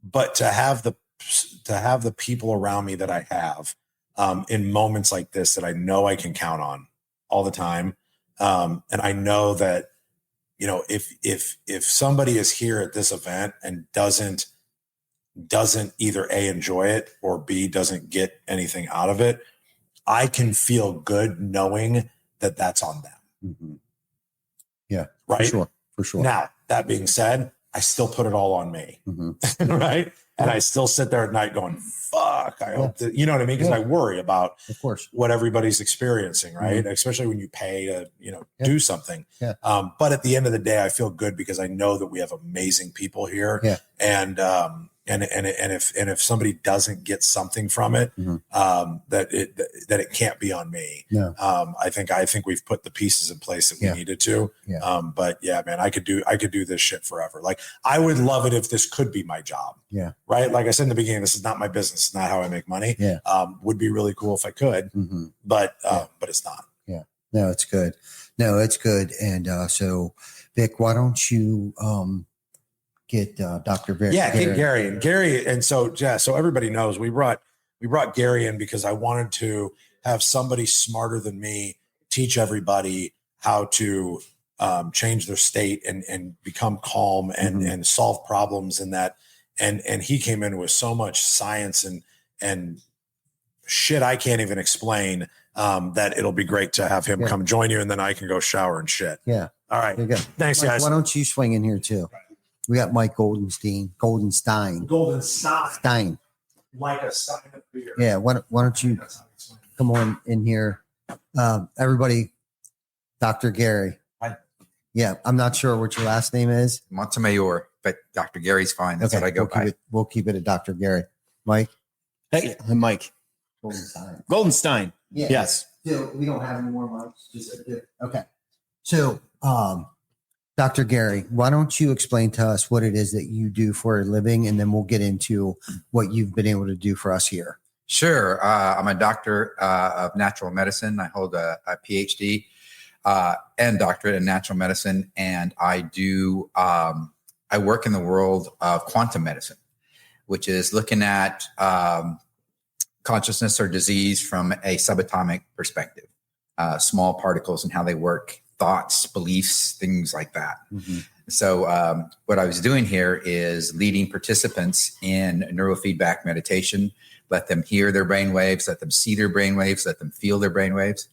Speaker 3: but to have the people around me that I have, in moments like this, that I know I can count on, all the time. And I know that, you know, if somebody is here at this event and doesn't either A, enjoy it, or B, doesn't get anything out of it, I can feel good knowing that that's on them.
Speaker 1: Mm-hmm. Yeah,
Speaker 3: right.
Speaker 1: For sure.
Speaker 3: Now, that being said, I still put it all on me.
Speaker 1: Mm-hmm.
Speaker 3: Right. And I still sit there at night going, fuck, I hope that, you know what I mean? Because I worry about,
Speaker 1: of course, what
Speaker 3: everybody's experiencing, right?
Speaker 1: Mm-hmm.
Speaker 3: Especially when you pay to, you know, do something.
Speaker 1: Yeah.
Speaker 3: But at the end of the day, I feel good because I know that we have amazing people here.
Speaker 1: Yeah.
Speaker 3: And if somebody doesn't get something from it, that it can't be on me.
Speaker 1: No.
Speaker 3: I think we've put the pieces in place that we needed to.
Speaker 1: Yeah.
Speaker 3: But yeah, man, I could do this shit forever. Like, I would love it if this could be my job.
Speaker 1: Yeah.
Speaker 3: Right. Like I said in the beginning, this is not my business. It's not how I make money.
Speaker 1: Yeah.
Speaker 3: Would be really cool if I could, but it's not.
Speaker 1: Yeah. No, it's good. And so Vic, why don't you get Dr. Gary?
Speaker 3: Yeah, get Gary. And so, so everybody knows we brought Gary in because I wanted to have somebody smarter than me teach everybody how to change their state and become calm and solve problems in that. And he came in with so much science and shit I can't even explain, that it'll be great to have him come join you, and then I can go shower and shit.
Speaker 1: Yeah.
Speaker 3: All right.
Speaker 1: There you go.
Speaker 3: Thanks,
Speaker 1: Mike,
Speaker 3: guys.
Speaker 1: why don't you swing in here too? We got Mike Goldenstein. Stein.
Speaker 3: Like a stein of beer.
Speaker 1: Yeah. Why don't you come on in here? Everybody, Dr. Gary.
Speaker 4: Hi.
Speaker 1: Yeah. I'm not sure what your last name is.
Speaker 4: Montemayor, but Dr. Gary's fine. That's what I go by.
Speaker 1: We'll keep it at Dr. Gary. Mike?
Speaker 5: Hey, I'm Mike. Goldenstein.
Speaker 1: Yeah.
Speaker 5: Yes.
Speaker 1: So we don't have any more mics. Okay. So, Dr. Gary, why don't you explain to us what it is that you do for a living, and then we'll get into what you've been able to do for us here.
Speaker 4: Sure. I'm a doctor of natural medicine. I hold a PhD and doctorate in natural medicine, and I work in the world of quantum medicine, which is looking at consciousness or disease from a subatomic perspective, small particles and how they work, thoughts, beliefs, things like that. So what I was doing here is leading participants in neurofeedback meditation, let them hear their brain waves, let them see their brain waves, let them feel their brain waves.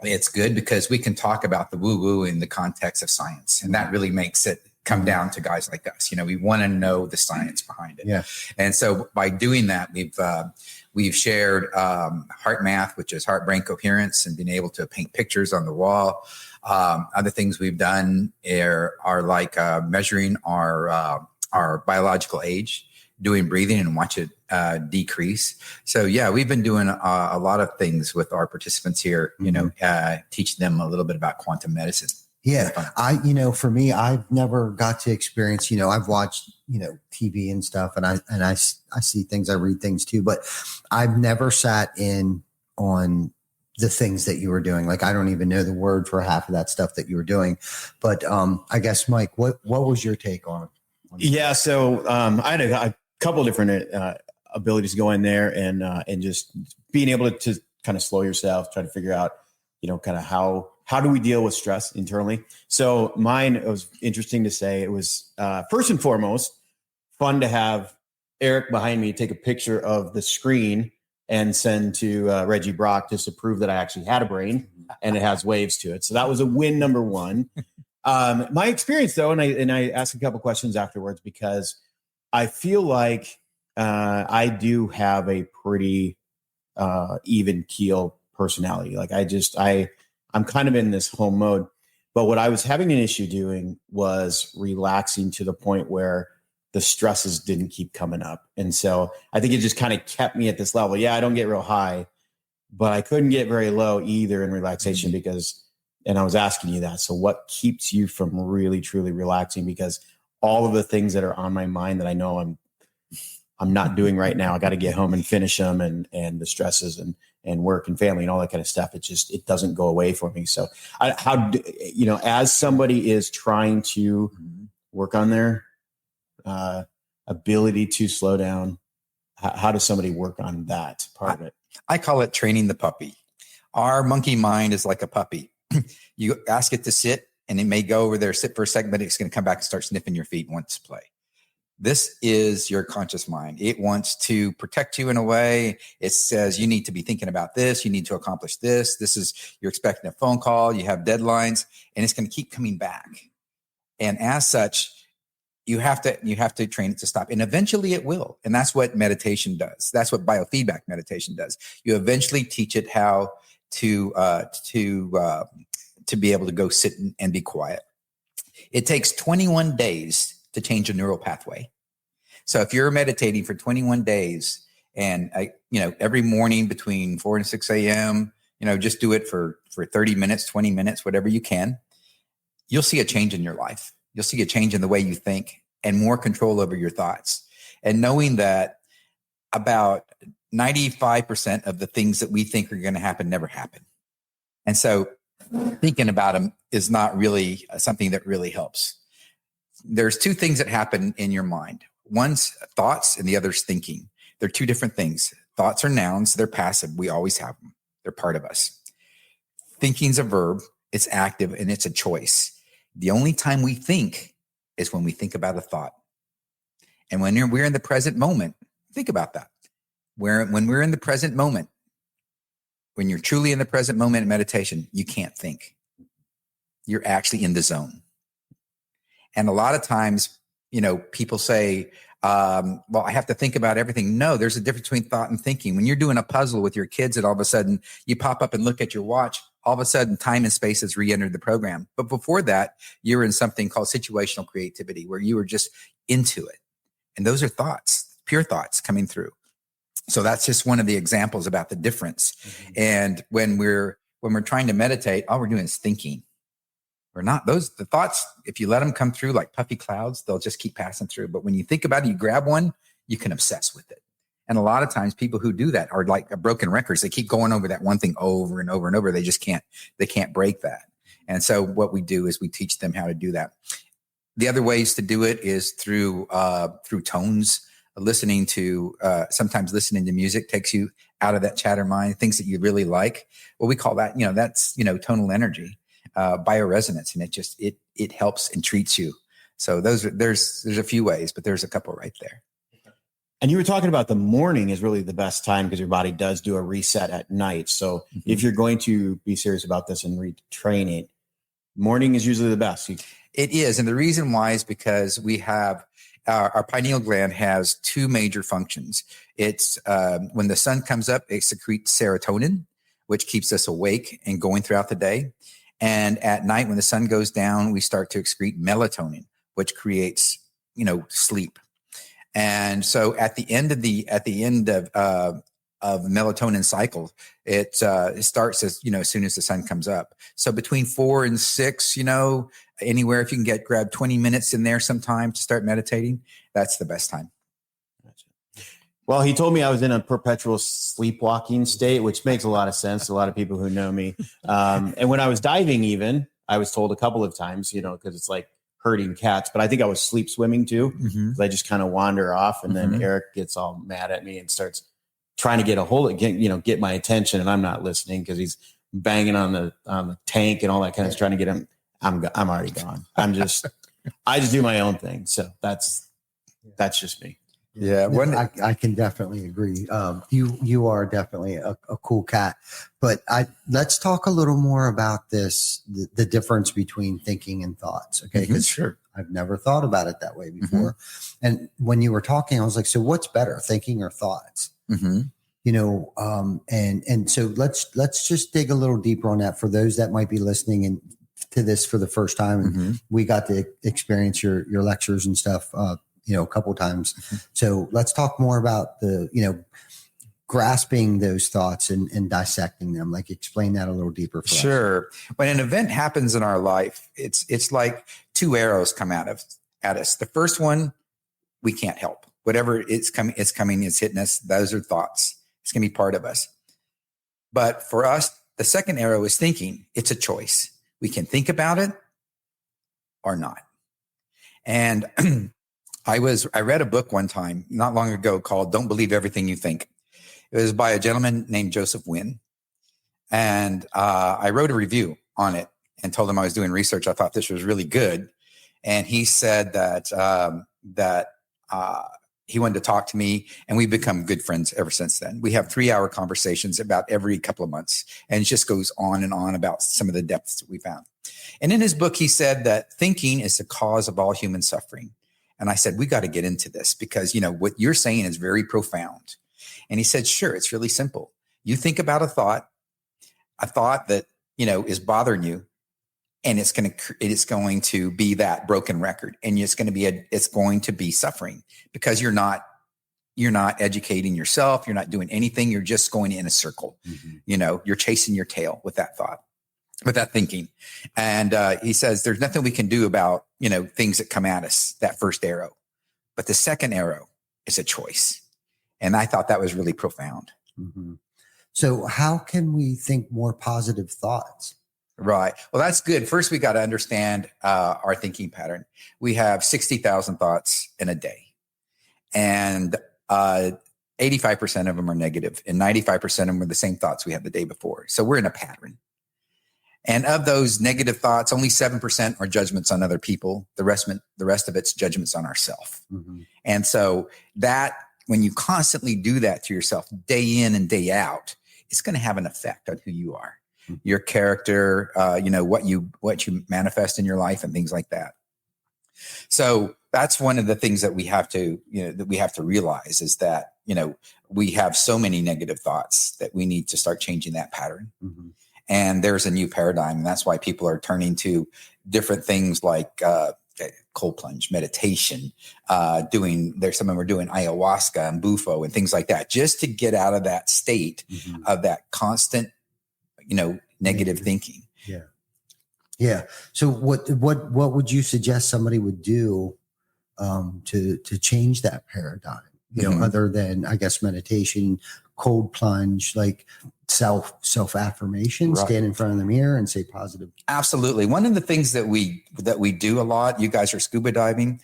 Speaker 4: It's good because we can talk about the woo-woo in the context of science, and that really makes it come down to guys like us. You know, we want to know the science behind it.
Speaker 1: Yeah.
Speaker 4: And so by doing that, we've shared heart math, which is heart-brain coherence, and being able to paint pictures on the wall. Other things we've done are like measuring our biological age, doing breathing and watch it decrease. So yeah, we've been doing a lot of things with our participants here, you know, teaching them a little bit about quantum medicine.
Speaker 1: Yeah. For me, I've never got to experience, I've watched, TV and stuff, and I see things, I read things too, but I've never sat in on the things that you were doing. Like, I don't even know the word for half of that stuff that you were doing. But I guess, Mike, what was your take on it?
Speaker 5: Yeah. So I had a couple of different abilities to go in there and just being able to kind of slow yourself, try to figure out, kind of how do we deal with stress internally? So mine, it was interesting to say, it was first and foremost fun to have Eric behind me take a picture of the screen and send to Reggie Brock just to prove that I actually had a brain and it has waves to it. So that was a win number one. My experience though, and I asked a couple questions afterwards because I feel like I do have a pretty even keel personality. Like I'm kind of in this home mode, but what I was having an issue doing was relaxing to the point where the stresses didn't keep coming up. And so I think it just kind of kept me at this level. Yeah, I don't get real high, but I couldn't get very low either in relaxation and I was asking you that. So what keeps you from really, truly relaxing? Because all of the things that are on my mind that I know I'm not doing right now, I got to get home and finish them, and the stresses and work and family and all that kind of stuff. It doesn't go away for me. So as somebody is trying to work on their ability to slow down, how does somebody work on that part of it?
Speaker 4: I call it training the puppy. Our monkey mind is like a puppy. You ask it to sit, and it may go over there, sit for a second, but it's going to come back and start sniffing your feet and wants to play. This is your conscious mind. It wants to protect you in a way. It says you need to be thinking about this. You need to accomplish this. This is, you're expecting a phone call. You have deadlines, and it's going to keep coming back. And as such, you have to train it to stop. And eventually it will. And that's what meditation does. That's what biofeedback meditation does. You eventually teach it how to be able to go sit and be quiet. It takes 21 days to change a neural pathway. So if you're meditating for 21 days and every morning between 4 and 6 a.m., just do it for 30 minutes, 20 minutes, whatever you can, you'll see a change in your life. You'll see a change in the way you think and more control over your thoughts. And knowing that about 95% of the things that we think are going to happen never happen. And so thinking about them is not really something that really helps. There's two things that happen in your mind. One's thoughts and the other's thinking. They're two different things. Thoughts are nouns. They're passive. We always have them. They're part of us. Thinking's a verb. It's active and it's a choice. The only time we think is when we think about a thought. And when we're in the present moment, think about that. When we're in the present moment, when you're truly in the present moment in meditation, you can't think. You're actually in the zone. And a lot of times, people say, well, I have to think about everything. No, there's a difference between thought and thinking. When you're doing a puzzle with your kids and all of a sudden you pop up and look at your watch, all of a sudden time and space has re-entered the program. But before that, you were in something called situational creativity, where you were just into it. And those are thoughts, pure thoughts coming through. So that's just one of the examples about the difference. Mm-hmm. And when we're trying to meditate, all we're doing is thinking. We're not the thoughts, if you let them come through like puffy clouds, they'll just keep passing through. But when you think about it, you grab one, you can obsess with it. And a lot of times people who do that are like broken records. They keep going over that one thing over and over and over. They just can't break that. And so what we do is we teach them how to do that. The other ways to do it is through tones, sometimes listening to music takes you out of that chatter mind, things that you really like. Well, we call that, that's, tonal energy. Bioresonance, and it helps and treats you. So there's a few ways, but there's a couple right there.
Speaker 5: And you were talking about the morning is really the best time because your body does do a reset at night. So if you're going to be serious about this and retrain it, morning is usually the best.
Speaker 4: It is, and the reason why is because we have our pineal gland has two major functions. It's when the sun comes up, it secretes serotonin, which keeps us awake and going throughout the day. And at night, when the sun goes down, we start to excrete melatonin, which creates, sleep. And so at the end of melatonin cycle, it starts as soon as the sun comes up. So between 4 and 6, anywhere if you can grab 20 minutes in there sometime to start meditating, that's the best time.
Speaker 5: Well, he told me I was in a perpetual sleepwalking state, which makes a lot of sense to a lot of people who know me. And when I was diving even, I was told a couple of times, because it's like herding cats, but I think I was sleep swimming too. Mm-hmm. I just kind of wander off, and then Eric gets all mad at me and starts trying to get a hold of, get my attention, and I'm not listening because he's banging on the tank and all that kind of trying to get him. I'm already gone. I just do my own thing. So that's just me.
Speaker 1: Yeah, I can definitely agree. You are definitely a cool cat, but let's talk a little more about the difference between thinking and thoughts. Okay, because
Speaker 4: sure,
Speaker 1: I've never thought about it that way before. Mm-hmm. And when you were talking, I was like, so what's better, thinking or thoughts? Mm-hmm. And so let's just dig a little deeper on that for those that might be listening and to this for the first time. And we got to experience your lectures and stuff. A couple of times. Mm-hmm. So let's talk more about grasping those thoughts and dissecting them. Like explain that a little deeper for us.
Speaker 4: Sure. When an event happens in our life, it's like two arrows come at us. The first one, we can't help. Whatever it's coming, it's hitting us. Those are thoughts. It's going to be part of us. But for us, the second arrow is thinking. It's a choice. We can think about it or not. And I read a book one time not long ago called Don't Believe Everything You Think. It was by a gentleman named Joseph Wynn. And I wrote a review on it and told him I was doing research. I thought this was really good. And he said that he wanted to talk to me, and we've become good friends ever since then. We have 3-hour conversations about every couple of months, and it just goes on and on about some of the depths that we found. And in his book, he said that thinking is the cause of all human suffering. And I said, we got to get into this because, what you're saying is very profound. And he said, sure, it's really simple. You think about a thought that, is bothering you, and it's going to be that broken record, and it's going to be suffering because you're not educating yourself. You're not doing anything. You're just going in a circle. Mm-hmm. You're chasing your tail with that thought, with that thinking. And he says, there's nothing we can do about, things that come at us, that first arrow, but the second arrow is a choice. And I thought that was really profound.
Speaker 1: Mm-hmm. So how can we think more positive thoughts?
Speaker 4: Right. Well, that's good. First, we got to understand our thinking pattern. We have 60,000 thoughts in a day, and 85% of them are negative, and 95% of them are the same thoughts we had the day before. So we're in a pattern. And of those negative thoughts, only 7% are judgments on other people. The rest of it's judgments on ourselves. Mm-hmm. And so that when you constantly do that to yourself day in and day out, it's going to have an effect on who you are. Your character, what you manifest in your life and things like that. So that's one of the things that we have to, realize is that, we have so many negative thoughts that we need to start changing that pattern. Mm-hmm. And there's a new paradigm. And that's why people are turning to different things like cold plunge, meditation, some of them are doing ayahuasca and bufo and things like that, just to get out of that state mm-hmm. of that constant negative thinking. Yeah.
Speaker 1: Yeah. So what would you suggest somebody would do to change that paradigm? Mm-hmm. Other than, I guess, meditation, cold plunge, like self affirmation, right. Stand in front of the mirror and say positive.
Speaker 4: Absolutely. One of the things that we do a lot, you guys are scuba diving.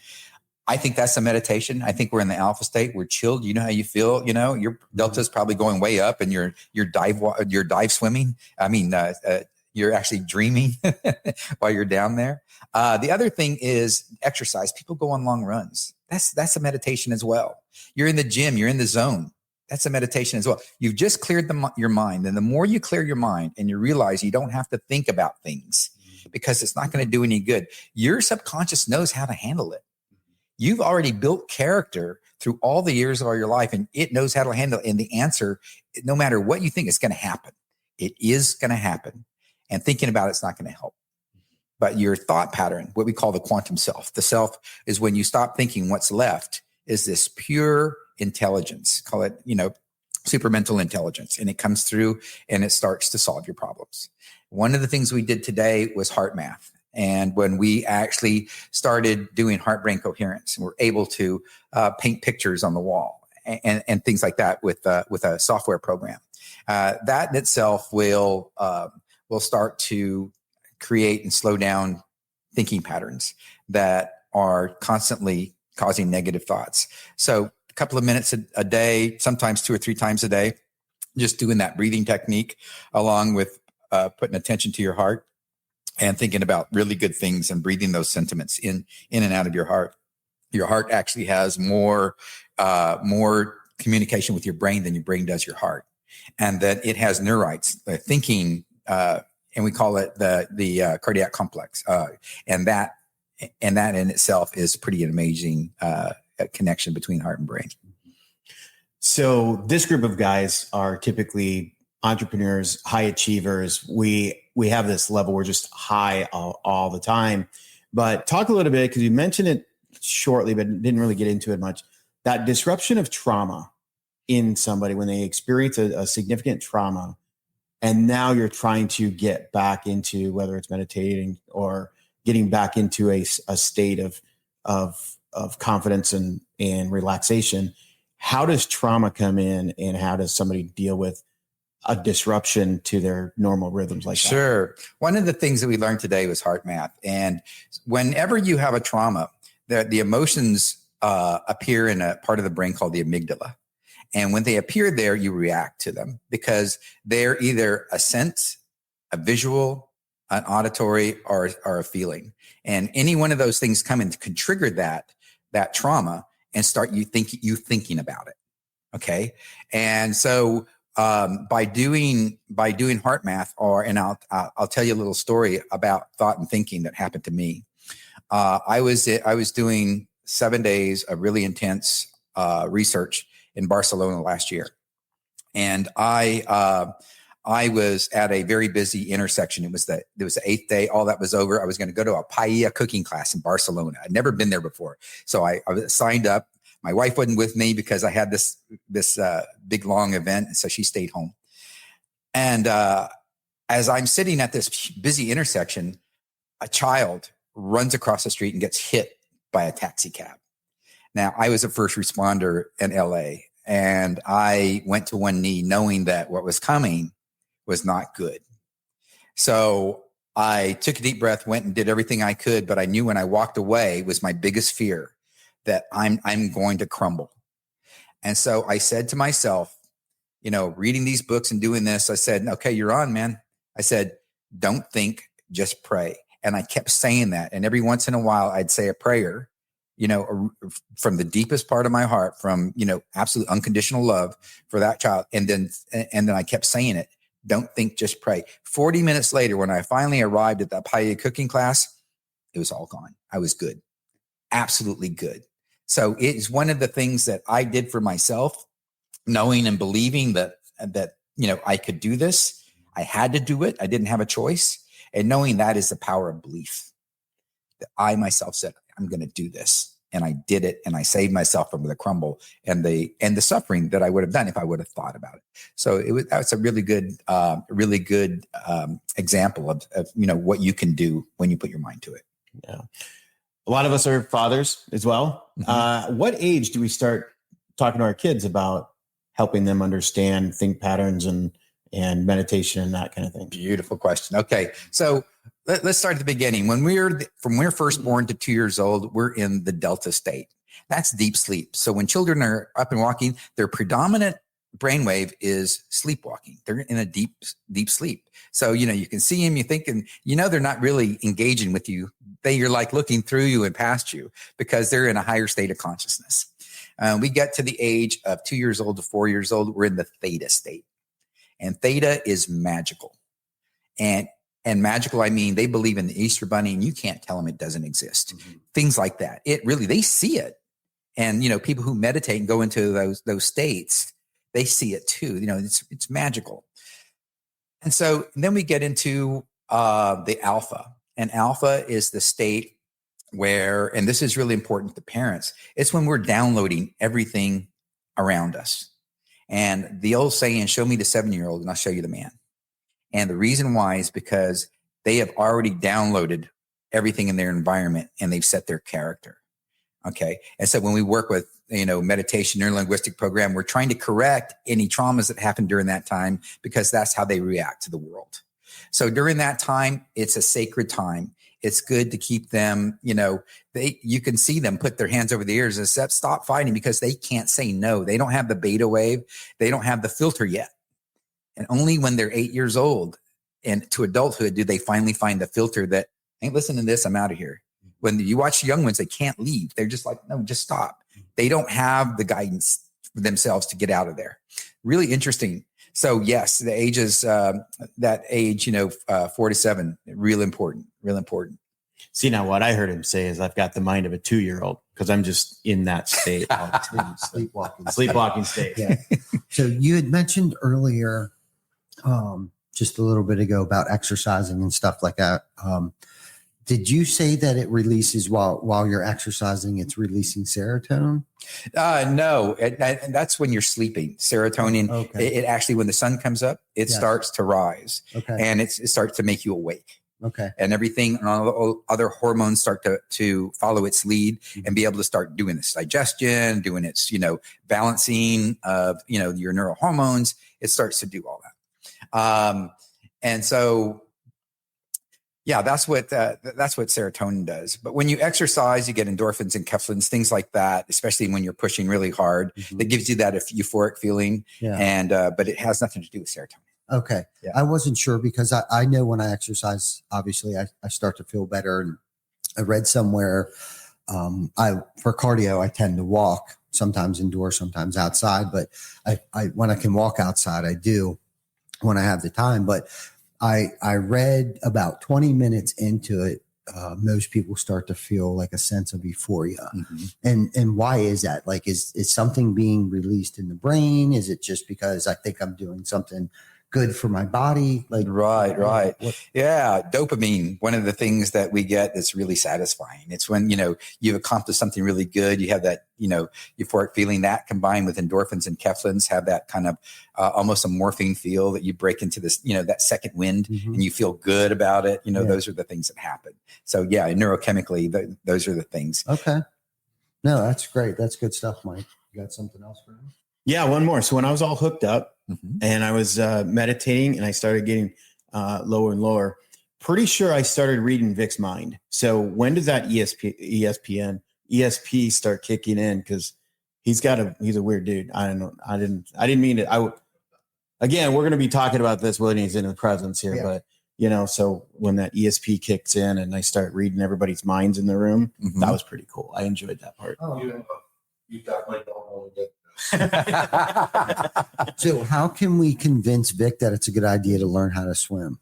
Speaker 4: I think that's a meditation. I think we're in the alpha state. We're chilled. You know how you feel. Your delta is probably going way up, and you're dive swimming. I mean, you're actually dreaming while you're down there. The other thing is exercise. People go on long runs. That's a meditation as well. You're in the gym. You're in the zone. That's a meditation as well. You've just cleared your mind, and the more you clear your mind, and you realize you don't have to think about things because it's not going to do any good. Your subconscious knows how to handle it. You've already built character through all the years of your life, and it knows how to handle it. And the answer, no matter what you think, is going to happen. It is going to happen. And thinking about it's not going to help. But your thought pattern, what we call the quantum self, the self is when you stop thinking, what's left is this pure intelligence. Call it, supermental intelligence. And it comes through and it starts to solve your problems. One of the things we did today was heart math. And when we actually started doing heart-brain coherence, and we're able to paint pictures on the wall and things like that with a software program, that in itself will start to create and slow down thinking patterns that are constantly causing negative thoughts. So a couple of minutes a day, sometimes 2 or 3 times a day, just doing that breathing technique along with putting attention to your heart and thinking about really good things and breathing those sentiments in and out of your heart. Your heart actually has more communication with your brain than your brain does your heart. And that it has neurites, thinking, and we call it the cardiac complex. And that in itself is pretty amazing connection between heart and brain.
Speaker 5: So this group of guys are typically entrepreneurs, high achievers. We have this level. We're just high all the time. But talk a little bit, because you mentioned it shortly, but didn't really get into it much. That disruption of trauma in somebody when they experience a significant trauma, and now you're trying to get back into, whether it's meditating or getting back into a state of confidence and relaxation. How does trauma come in, and how does somebody deal with a disruption to their normal rhythms like that?
Speaker 4: Sure. One of the things that we learned today was heart math. And whenever you have a trauma, the emotions appear in a part of the brain called the amygdala. And when they appear there, you react to them because they're either a sense, a visual, an auditory, or a feeling. And any one of those things come in can trigger that trauma and start you thinking about it. Okay. And so by doing heart math, and I'll tell you a little story about thought and thinking that happened to me. I was doing 7 days of really intense research in Barcelona last year, and I was at a very busy intersection. It was the 8th day. All that was over. I was going to go to a paella cooking class in Barcelona. I'd never been there before, so I signed up. My wife wasn't with me because I had this big long event, so she stayed home. And as I'm sitting at this busy intersection, a child runs across the street and gets hit by a taxi cab. Now, I was a first responder in LA, and I went to one knee knowing that what was coming was not good. So I took a deep breath, went and did everything I could, but I knew when I walked away was my biggest fear, that I'm going to crumble. And so I said to myself, reading these books and doing this, I said, okay, you're on, man. I said, don't think, just pray. And I kept saying that. And every once in a while, I'd say a prayer, from the deepest part of my heart, from, absolute unconditional love for that child. And then I kept saying it. Don't think, just pray. 40 minutes later, when I finally arrived at that paella cooking class, it was all gone. I was good. Absolutely good. So it's one of the things that I did for myself, knowing and believing that I could do this. I had to do it. I didn't have a choice. And knowing that is the power of belief. That I myself said, I'm going to do this. And I did it. And I saved myself from the crumble and the suffering that I would have done if I would have thought about it. So that's a really good example of what you can do when you put your mind to it.
Speaker 5: Yeah. A lot of us are fathers as well. Mm-hmm. What age do we start talking to our kids about helping them understand think patterns and meditation and that kind of thing?
Speaker 4: Beautiful question. Okay. So let's start at the beginning. When we're first born to 2 years old, we're in the delta state. That's deep sleep. So when children are up and walking, their predominant brainwave is sleepwalking. They're in a deep sleep. So, you can see them, you think, and they're not really engaging with you. You're like looking through you and past you because they're in a higher state of consciousness. We get to the age of 2 years old to 4 years old. We're in the theta state. And theta is magical. And magical, I mean, they believe in the Easter Bunny and you can't tell them it doesn't exist. Mm-hmm. Things like that. They see it. And, people who meditate and go into those states, they see it too. It's magical. And so then we get into the alpha. And alpha is the state where, and this is really important to parents, it's when we're downloading everything around us. And the old saying, show me the 7-year-old and I'll show you the man. And the reason why is because they have already downloaded everything in their environment and they've set their character. Okay. And so when we work with, meditation, neurolinguistic program, we're trying to correct any traumas that happened during that time because that's how they react to the world. So during that time, it's a sacred time. It's good to keep them, you can see them put their hands over the ears and stop fighting because they can't say no. They don't have the beta wave. They don't have the filter yet. And only when they're 8 years old and to adulthood do they finally find the filter that, hey, listen to this, I'm out of here. When you watch young ones, they can't leave. They're just like, no, just stop. They don't have the guidance for themselves to get out of there. Really interesting. So yes, the ages, that age, 4 to 7, real important.
Speaker 5: See, now what I heard him say is I've got the mind of a 2-year-old because I'm just in that state. Sleepwalking state.
Speaker 1: Yeah. So you had mentioned earlier, just a little bit ago about exercising and stuff like that. Did you say that it releases while you're exercising, it's releasing serotonin?
Speaker 4: No, and that's when you're sleeping. Serotonin, okay. It actually, when the sun comes up, it starts to rise. Okay. And it starts to make you awake.
Speaker 1: Okay.
Speaker 4: And everything, all other hormones start to follow its lead and be able to start doing its digestion, doing its, balancing of, your neurohormones. It starts to do all that. And so, Yeah, that's what serotonin does. But when you exercise, you get endorphins and enkephalins, things like that, especially when you're pushing really hard. That gives you that euphoric feeling.
Speaker 1: Yeah.
Speaker 4: And but it has nothing to do with serotonin.
Speaker 1: Okay.
Speaker 4: Yeah.
Speaker 1: I wasn't sure because I know when I exercise, obviously I start to feel better. And I read somewhere, for cardio, I tend to walk, sometimes indoors, sometimes outside, but I when I can walk outside, I do when I have the time. But I read about 20 minutes into it, most people start to feel like a sense of euphoria. And why is that? Like, is something being released in the brain? Is it just because I think I'm doing something good for my body? Like,
Speaker 4: Right. Yeah. Dopamine, one of the things that we get that's really satisfying. It's when, you've accomplished something really good. You have that, euphoric feeling. That combined with endorphins and enkephalins have that kind of almost a morphine feel that you break into this, that second wind and you feel good about it. Those are the things that happen. So yeah, neurochemically, those are the things.
Speaker 1: Okay. No, that's great. That's good stuff, Mike. You got something else for me?
Speaker 5: Yeah, one more. So when I was all hooked up and I was meditating and I started getting lower and lower, pretty sure I started reading Vic's mind. So when does that ESP start kicking in? Because he's a weird dude. I don't know. I didn't mean it. Again, we're going to be talking about this when he's in the presence here, but so when that ESP kicks in and I start reading everybody's minds in the room, that was pretty cool. I enjoyed that part.
Speaker 1: Oh, okay.
Speaker 6: You definitely don't want to get
Speaker 1: So how can we convince Vic that it's a good idea to learn how to swim?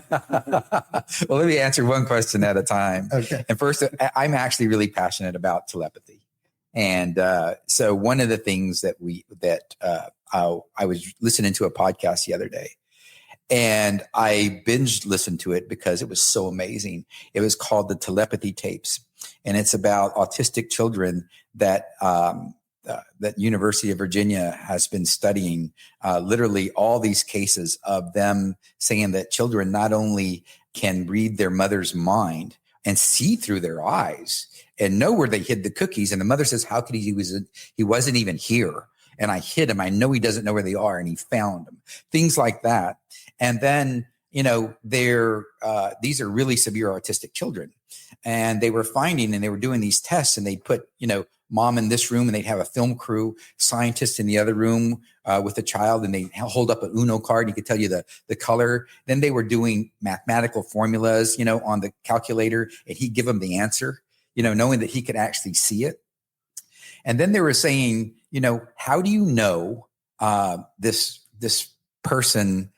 Speaker 4: Well, let me answer one question at a time.
Speaker 1: Okay.
Speaker 4: And first, I'm actually really passionate about telepathy. And so one of the things that I was listening to a podcast the other day, and I binge listened to it because it was so amazing. It was called the Telepathy Tapes, and it's about autistic children that University of Virginia has been studying literally all these cases of them saying that children not only can read their mother's mind and see through their eyes and know where they hid the cookies. And the mother says, how could he wasn't even here. And I hid him. I know he doesn't know where they are. And he found them, things like that. And then, these are really severe autistic children. And they were finding, and they were doing these tests, and they put, mom in this room, and they'd have a film crew, scientists in the other room with a child, and they hold up an Uno card. You could tell you the color. Then they were doing mathematical formulas, on the calculator, and he'd give them the answer, knowing that he could actually see it. And then they were saying, how do you know this person,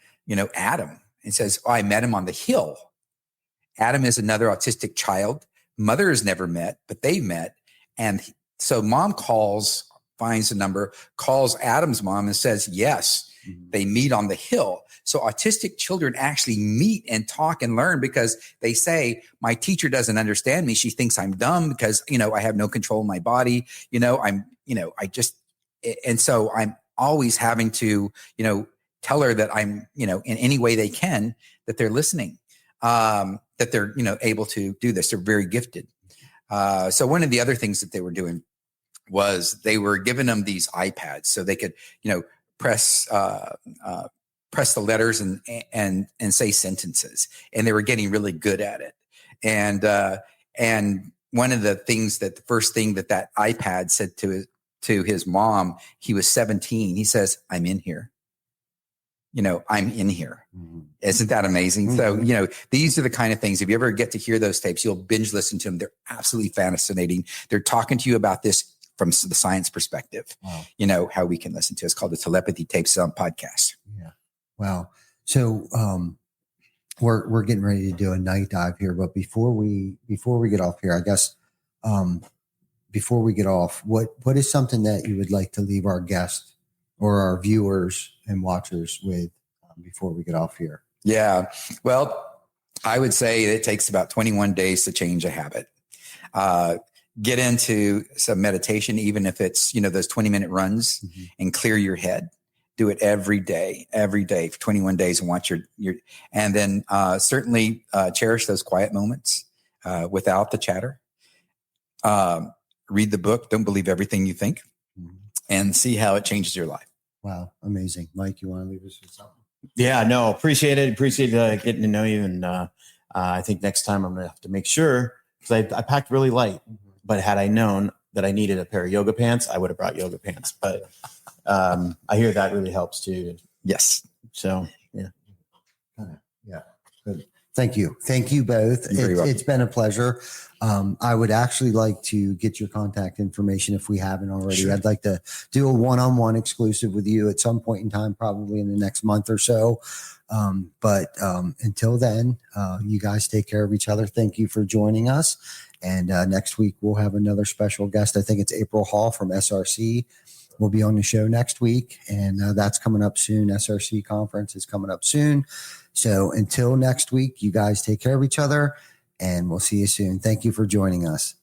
Speaker 4: Adam? And says, I met him on the hill. Adam is another autistic child. Mother has never met, but they met. And so mom finds the number, calls Adam's mom and says, yes, they meet on the hill. So autistic children actually meet and talk and learn because they say, my teacher doesn't understand me. She thinks I'm dumb because, I have no control of my body. And so I'm always having to, tell her that I'm, in any way they can, that they're listening, that they're, able to do this. They're very gifted. So one of the other things that they were doing was they were giving them these iPads so they could, press the letters and say sentences, and they were getting really good at it. And one of the things the first thing that iPad said to his mom, he was 17. He says, I'm in here. I'm in here. Isn't that amazing? So, these are the kind of things, if you ever get to hear those tapes, you'll binge listen to them. They're absolutely fascinating. They're talking to you about this from the science perspective, how we can listen to it. It's called the Telepathy Tapes on podcast.
Speaker 1: Yeah. Wow. So, we're getting ready to do a night dive here, but before we get off here, I guess, before we get off, what is something that you would like to leave our guests or our viewers and watchers with before we get off here?
Speaker 4: Yeah. Well, I would say it takes about 21 days to change a habit. Get into some meditation, even if it's, those 20-minute runs, and clear your head. Do it every day for 21 days and watch your and then certainly cherish those quiet moments without the chatter. Read the book. Don't believe everything you think, and see how it changes your life.
Speaker 1: Wow. Amazing. Mike, you want to leave us with something?
Speaker 5: Yeah, no, appreciate it. Appreciate getting to know you. And I think next time I'm going to have to make sure, because I packed really light, but had I known that I needed a pair of yoga pants, I would have brought yoga pants. But I hear that really helps too.
Speaker 4: Yes.
Speaker 5: So, yeah.
Speaker 1: Yeah. Good. Thank you. Thank you both.
Speaker 4: You're very welcome.
Speaker 1: It's been a pleasure. I would actually like to get your contact information if we haven't already.
Speaker 3: Sure.
Speaker 1: I'd like to do a one-on-one exclusive with you at some point in time, probably in the next month or so. But until then, you guys take care of each other. Thank you for joining us. And next week, we'll have another special guest. I think it's April Hall from SRC. We'll be on the show next week, and that's coming up soon. SRC conference is coming up soon. So until next week, you guys take care of each other, and we'll see you soon. Thank you for joining us.